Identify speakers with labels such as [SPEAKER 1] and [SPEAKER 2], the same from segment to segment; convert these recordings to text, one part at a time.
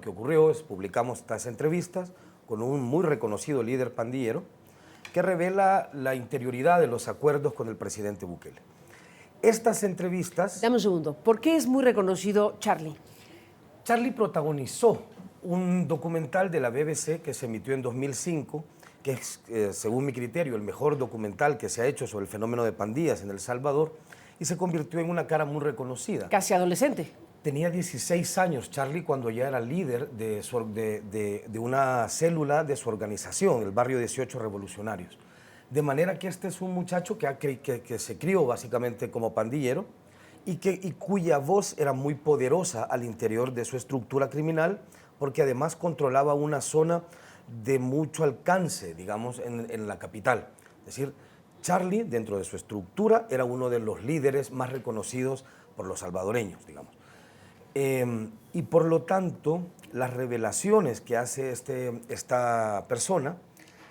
[SPEAKER 1] lo que ocurrió es publicamos estas entrevistas con un muy reconocido líder pandillero que revela la interioridad de los acuerdos con el presidente Bukele. Estas entrevistas...
[SPEAKER 2] Dame un segundo. ¿Por qué es muy reconocido Charlie?
[SPEAKER 1] Charlie protagonizó un documental de la BBC que se emitió en 2005, que es, según mi criterio, el mejor documental que se ha hecho sobre el fenómeno de pandillas en El Salvador, y se convirtió en una cara muy reconocida.
[SPEAKER 2] Casi adolescente.
[SPEAKER 1] Tenía 16 años Charlie cuando ya era líder de una célula de su organización, el Barrio 18 Revolucionarios. De manera que este es un muchacho que se crió básicamente como pandillero y cuya voz era muy poderosa al interior de su estructura criminal, porque además controlaba una zona de mucho alcance, digamos, en la capital. Es decir, Charlie, dentro de su estructura, era uno de los líderes más reconocidos por los salvadoreños, digamos. Y por lo tanto, las revelaciones que hace esta persona,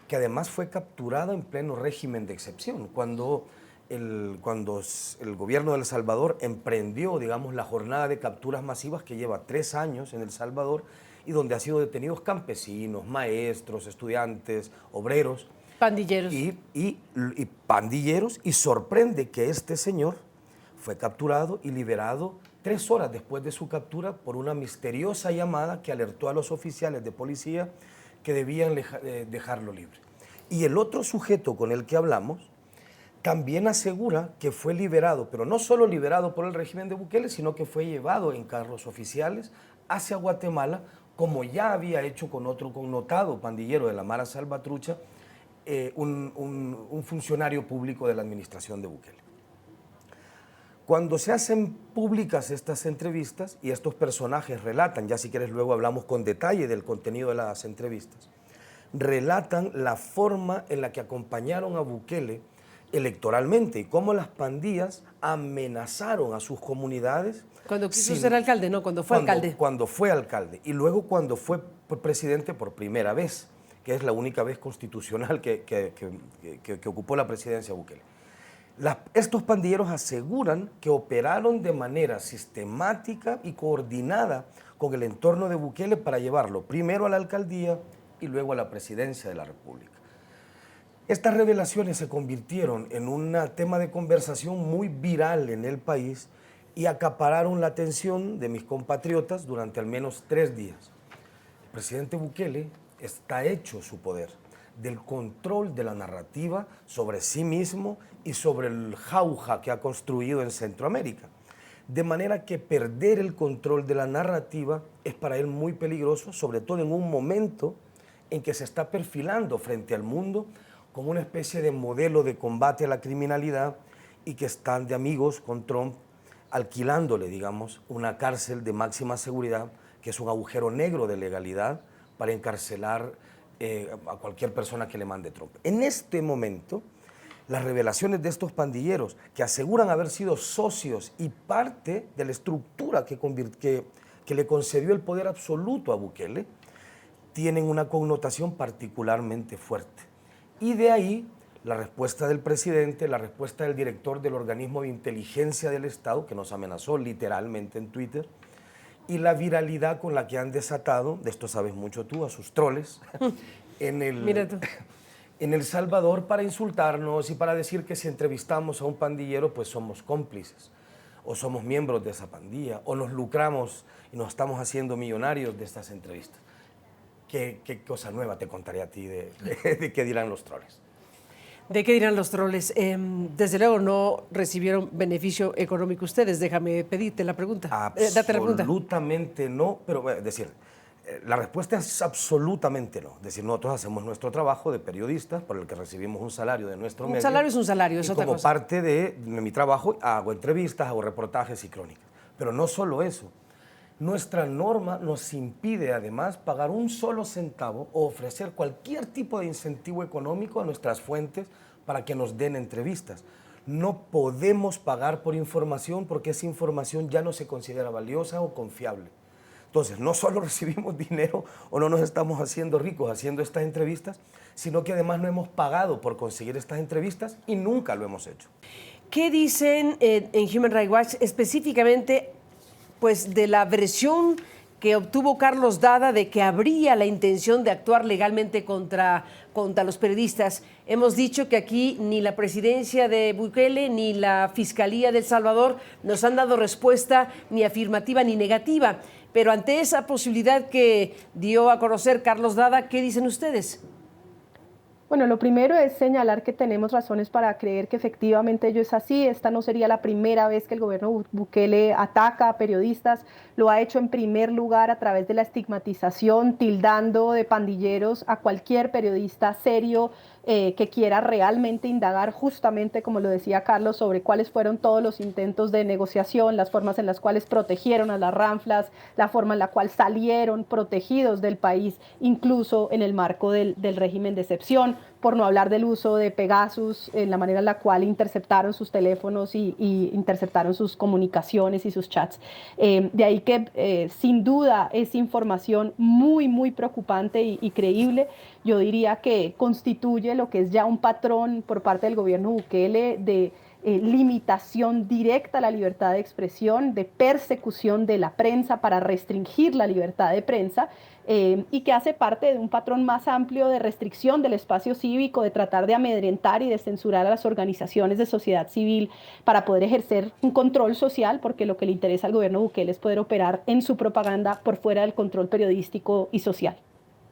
[SPEAKER 1] que además fue capturada en pleno régimen de excepción, cuando el gobierno de El Salvador emprendió, digamos, la jornada de capturas masivas que lleva 3 años en El Salvador y donde han sido detenidos campesinos, maestros, estudiantes, obreros.
[SPEAKER 2] Pandilleros.
[SPEAKER 1] Y pandilleros, y sorprende que este señor fue capturado y liberado 3 horas después de su captura por una misteriosa llamada que alertó a los oficiales de policía que debían dejarlo libre. Y el otro sujeto con el que hablamos también asegura que fue liberado, pero no solo liberado por el régimen de Bukele, sino que fue llevado en carros oficiales hacia Guatemala, como ya había hecho con otro connotado pandillero de la Mara Salvatrucha, un funcionario público de la administración de Bukele. Cuando se hacen públicas estas entrevistas y estos personajes relatan, ya si quieres luego hablamos con detalle del contenido de las entrevistas, relatan la forma en la que acompañaron a Bukele electoralmente y cómo las pandillas amenazaron a sus comunidades.
[SPEAKER 2] Cuando quiso ser alcalde, ¿no? Cuando fue alcalde.
[SPEAKER 1] Cuando fue alcalde y luego cuando fue presidente por primera vez, que es la única vez constitucional que ocupó la presidencia Bukele. Estos pandilleros aseguran que operaron de manera sistemática y coordinada con el entorno de Bukele para llevarlo primero a la alcaldía y luego a la presidencia de la República. Estas revelaciones se convirtieron en un tema de conversación muy viral en el país y acapararon la atención de mis compatriotas durante al menos 3 días. El presidente Bukele está hecho su poder del control de la narrativa sobre sí mismo y sobre el jauja que ha construido en Centroamérica. De manera que perder el control de la narrativa es para él muy peligroso, sobre todo en un momento en que se está perfilando frente al mundo como una especie de modelo de combate a la criminalidad y que están de amigos con Trump alquilándole, digamos, una cárcel de máxima seguridad, que es un agujero negro de legalidad para encarcelar a cualquier persona que le mande Trump. En este momento, las revelaciones de estos pandilleros que aseguran haber sido socios y parte de la estructura que le concedió el poder absoluto a Bukele, tienen una connotación particularmente fuerte. Y de ahí la respuesta del presidente, la respuesta del director del organismo de inteligencia del Estado, que nos amenazó literalmente en Twitter, y la viralidad con la que han desatado, de esto sabes mucho tú, a sus troles, en El Salvador para insultarnos y para decir que si entrevistamos a un pandillero, pues somos cómplices, o somos miembros de esa pandilla, o nos lucramos y nos estamos haciendo millonarios de estas entrevistas. ¿Qué cosa nueva te contaré a ti de qué dirán los troles?
[SPEAKER 2] ¿De qué dirán los troles? Desde luego no recibieron beneficio económico ustedes, déjame pedirte la pregunta. Date la pregunta.
[SPEAKER 1] Absolutamente no, pero es decir, la respuesta es absolutamente no. Es decir, nosotros hacemos nuestro trabajo de periodistas por el que recibimos un salario de nuestro medio.
[SPEAKER 2] Un salario es un salario, es otra cosa.
[SPEAKER 1] Y como parte de mi trabajo hago entrevistas, hago reportajes y crónicas. Pero no solo eso. Nuestra norma nos impide además pagar un solo centavo o ofrecer cualquier tipo de incentivo económico a nuestras fuentes para que nos den entrevistas. No podemos pagar por información porque esa información ya no se considera valiosa o confiable. Entonces, no solo recibimos dinero o no nos estamos haciendo ricos haciendo estas entrevistas, sino que además no hemos pagado por conseguir estas entrevistas y nunca lo hemos hecho.
[SPEAKER 2] ¿Qué dicen en Human Rights Watch específicamente pues, de la versión que obtuvo Carlos Dada de que habría la intención de actuar legalmente contra los periodistas. Hemos dicho que aquí ni la presidencia de Bukele ni la Fiscalía de El Salvador nos han dado respuesta ni afirmativa ni negativa. Pero ante esa posibilidad que dio a conocer Carlos Dada, ¿qué dicen ustedes?
[SPEAKER 3] Bueno, lo primero es señalar que tenemos razones para creer que efectivamente ello es así. Esta no sería la primera vez que el gobierno Bukele ataca a periodistas. Lo ha hecho en primer lugar a través de la estigmatización, tildando de pandilleros a cualquier periodista serio que quiera realmente indagar, justamente como lo decía Carlos, sobre cuáles fueron todos los intentos de negociación, las formas en las cuales protegieron a las ranflas, la forma en la cual salieron protegidos del país, incluso en el marco del régimen de excepción, por no hablar del uso de Pegasus, en la manera en la cual interceptaron sus teléfonos y interceptaron sus comunicaciones y sus chats. De ahí que sin duda es información muy, muy preocupante y creíble. Yo diría que constituye lo que es ya un patrón por parte del gobierno Bukele de limitación directa a la libertad de expresión, de persecución de la prensa para restringir la libertad de prensa, y que hace parte de un patrón más amplio de restricción del espacio cívico, de tratar de amedrentar y de censurar a las organizaciones de sociedad civil para poder ejercer un control social, porque lo que le interesa al gobierno Bukele es poder operar en su propaganda por fuera del control periodístico y social.